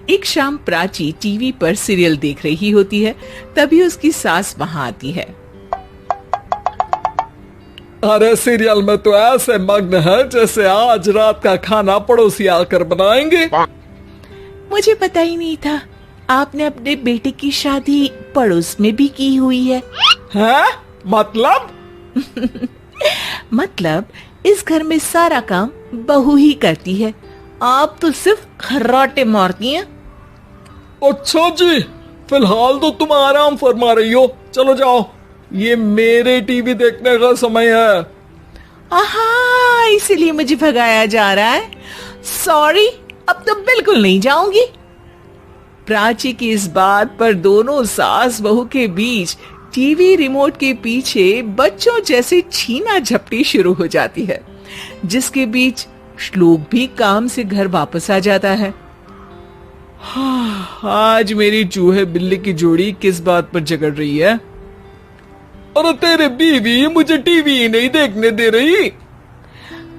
एक शाम प्राची टीवी पर सीरियल देख रही होती है, तभी उसकी सास वहां आती है। अरे सीरियल में तो ऐसे मग्न है जैसे आज रात का खाना पड़ोसी आकर बनाएंगे। मुझे पता ही नहीं था आपने अपने बेटे की शादी पड़ोस में भी की हुई है। हैं? मतलब? मतलब इस घर में सारा काम बहू ही करती है, आप तो सिर्फ खर्राटे मारती हैं। अच्छा जी, फिलहाल तो तुम आराम फरमा रही हो, चलो जाओ, ये मेरे टीवी देखने का समय है। आहा, इसीलिए मुझे भगाया जा रहा है। सॉरी, अब तो बिल्कुल नहीं जाऊंगी। प्राची की इस बात पर दोनों सास बहू के बीच टीवी रिमोट के पीछे बच्चों जैसे छीना झपटी शुरू हो जाती है, जिसके बीच श्लोक भी काम से घर वापस आ जाता है। आज मेरी चूहे बिल्ली की जोड़ी किस बात पर झगड़ रही है? अरे तेरे बीवी मुझे टीवी ही नहीं देखने दे रही।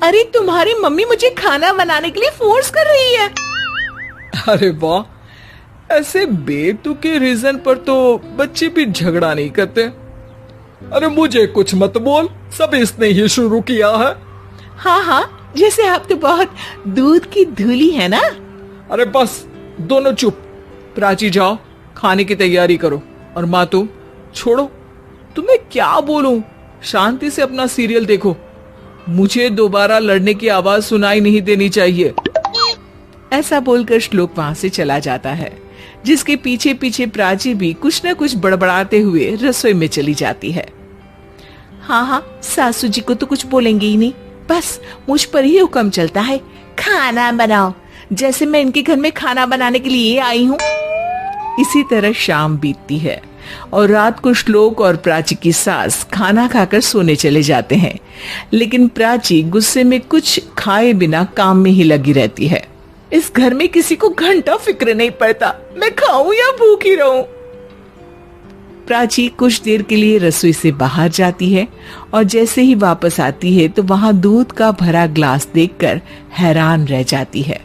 अरे तुम्हारी मम्मी मुझे खाना बनाने के लिए फोर्स कर रही है। अरे वाह, ऐसे बेतुके रीजन पर तो बच्चे भी झगड़ा नहीं करते। अरे मुझे कुछ मत बोल, सब इसने ही शुरू किया है। हाँ हाँ, जैसे आप तो बहुत दूध की धूली है ना। अरे बस, दोनों चुप। प्राची जाओ, खाने की तैयारी करो। और माँ तुम छोड़ो, तुम्हें क्या बोलूं, शांति से अपना सीरियल देखो। मुझे दोबारा लड़ने की आवाज सुनाई नहीं देनी चाहिए। ऐसा बोलकर श्लोक वहां से चला जाता है, जिसके पीछे पीछे प्राची भी कुछ न कुछ बड़बड़ाते हुए रसोई में चली जाती है। हाँ हाँ, सासू जी को तो कुछ बोलेंगे ही नहीं, बस मुझ पर ही हुक्म चलता है, खाना बनाओ, जैसे मैं इनके घर में खाना बनाने के लिए आई हूँ। इसी तरह शाम बीतती है और रात को श्लोक और प्राची की सास खाना खाकर सोने चले जाते हैं, लेकिन प्राची गुस्से में कुछ खाए बिना काम में ही लगी रहती है। इस घर में किसी को घंटा फिक्र नहीं पड़ता, मैं खाऊं या भूखी रहूं। प्राची कुछ देर के लिए रसोई से बाहर जाती है और जैसे ही वापस आती है तो वहां दूध का भरा ग्लास देखकर हैरान रह जाती है।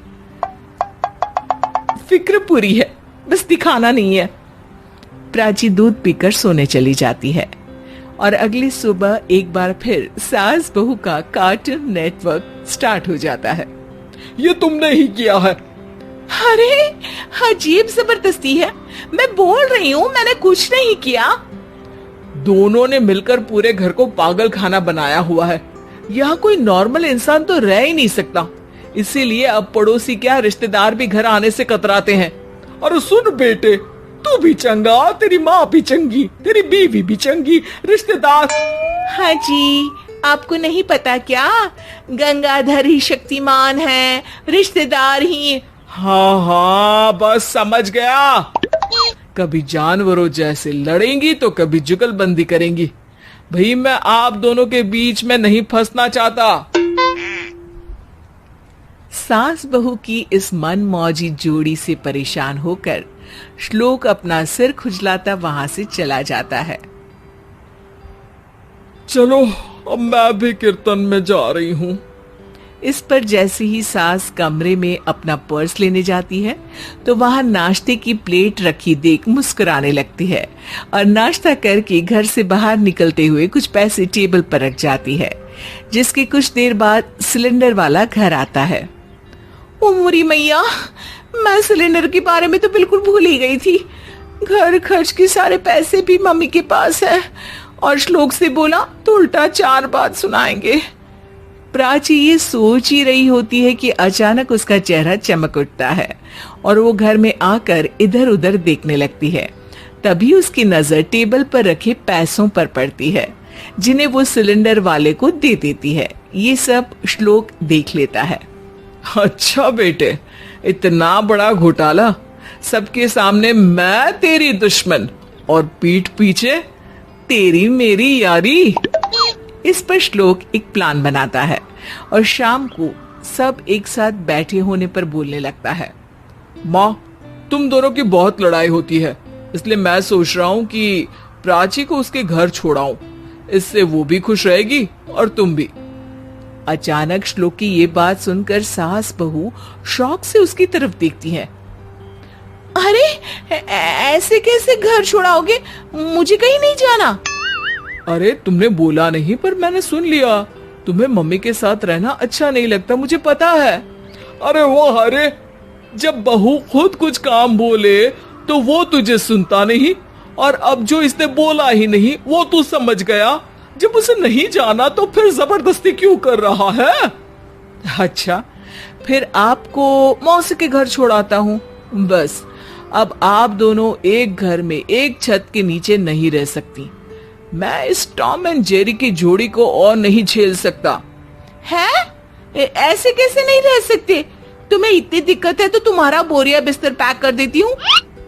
फिक्र पूरी है, बस दिखाना नहीं है। प्राची दूध पीकर सोने चली जाती है और अगली सुबह एक बार फिर सास बहू का कार्टून नेटवर्क स्टार्ट हो जाता है। ये तुमने ही किया है। अरे अजीब जबरदस्ती है, मैं बोल रही हूँ मैंने कुछ नहीं किया। दोनों ने मिलकर पूरे घर को पागल खाना बनाया हुआ है। यहाँ कोई नॉर्मल इंसान तो रह ही नहीं सकता, इसीलिए अब पड़ोसी क्या रिश्तेदार भी घर आने से कतराते हैं। और सुन बेटे, तू भी चंगा, तेरी माँ भी चंगी, तेरी बीवी भी चंगी, रिश्तेदार। हाँ जी, आपको नहीं पता क्या, गंगाधर ही शक्तिमान है, रिश्तेदार ही। हाँ हाँ, बस समझ गया। कभी जानवरों जैसे लड़ेंगी तो कभी जुगलबंदी करेंगी। भाई मैं आप दोनों के बीच में नहीं फंसना चाहता। सास बहू की इस मनमौजी जोड़ी से परेशान होकर श्लोक अपना सिर खुजलाता वहां से चला जाता है। चलो अब मैं भी कीर्तन में जा रही हूँ। इस पर जैसे ही सास कमरे में अपना पर्स लेने जाती है तो वहां नाश्ते की प्लेट रखी देख मुस्कुराने लगती है और नाश्ता करके घर से बाहर निकलते हुए कुछ पैसे टेबल पर रख जाती है, जिसके कुछ देर बाद सिलेंडर वाला घर आता है। ओ मोरी मैया, मैं सिलेंडर के बारे में तो बिल्कुल भूल ही गई थी। घर खर्च के सारे पैसे भी मम्मी के पास है और श्लोक से बोला तो उल्टा 4 बात सुनाएंगे। प्राची ये सोच ही रही होती है कि अचानक उसका चेहरा चमक उठता है और वो घर में आकर इधर उधर देखने लगती है। तभी उसकी नजर टेबल पर रखे पैसों पर पड़ती है, जिन्हें वो सिलेंडर वाले को दे देती है। ये सब श्लोक देख लेता है। अच्छा बेटे, इतना बड़ा घोटाला, सबके सामने मैं तेरी दुश्मन और पीठ पीछे तेरी मेरी यारी। इस पर श्लोक एक प्लान बनाता है और शाम को सब एक साथ बैठे होने पर बोलने लगता है। माँ, तुम दोनों की बहुत लड़ाई होती है, इसलिए मैं सोच रहा हूँ कि प्राची को उसके घर छोड़ाऊं। इससे वो भी खुश रहेगी और तुम भी। अचानक श्लोक की ये बात सुनकर सास बहू शौक से उसकी तरफ देखती हैं। अरे ऐसे कैसे घर छोड़ाओगे? मुझे कहीं नहीं जाना। अरे तुमने बोला नहीं पर मैंने सुन लिया। तुम्हें मम्मी के साथ रहना अच्छा नहीं लगता, मुझे पता है। अरे वो अरे जब बहू खुद कुछ काम बोले तो वो तुझे सुनता नहीं, और अब जो इसने बोला ही नहीं वो तू समझ गया। जब उसे नहीं जाना तो फिर जबरदस्ती क्यों कर रहा है? अच्छा, फिर आपको मौसी के घर छोड़ाता हूँ। बस अब आप दोनों एक घर में एक छत के नीचे नहीं रह सकती। मैं इस टॉम एंड जेरी की जोड़ी को और नहीं झेल सकता। है? ऐसे कैसे नहीं रह सकते? तुम्हें इतनी दिक्कत है तो तुम्हारा बोरिया बिस्तर पैक कर देती हूँ,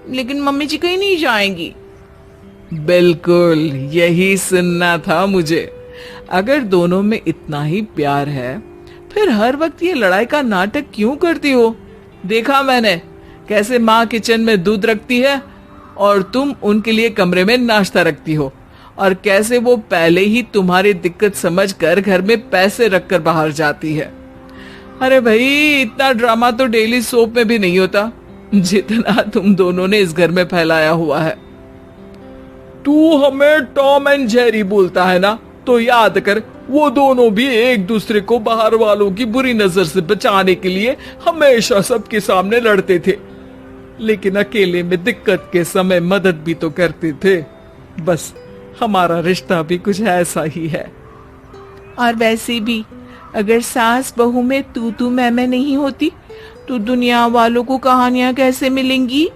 लेकिन मम्मी जी कहीं नहीं जाएंगी। बिल्कुल यही सुनना था मुझे। अगर दोनों में इतना ही प्यार है फिर हर वक्त ये लड़ाई का नाटक क्यों करती हो? देखा मैंने कैसे माँ किचन में दूध रखती है और तुम उनके लिए कमरे में नाश्ता रखती हो, और कैसे वो पहले ही तुम्हारी दिक्कत समझकर घर में पैसे रखकर बाहर जाती है। अरे भाई, इतना ड्रामा तो डेली सोप में भी नहीं होता जितना तुम दोनों ने इस घर में फैलाया हुआ है। तू हमें टॉम एंड जेरी बोलता है ना, तो याद कर वो दोनों भी एक दूसरे को बाहर वालों की बुरी नजर से बचाने के लिए हमेशा सबके सामने लड़ते थे, लेकिन अकेले में दिक्कत के समय मदद भी तो करते थे। बस हमारा रिश्ता भी कुछ ऐसा ही है। और वैसे भी अगर सास बहू में तू मैं नहीं होती तो दुनिया वालों को कहानियां कैसे मिलेंगी?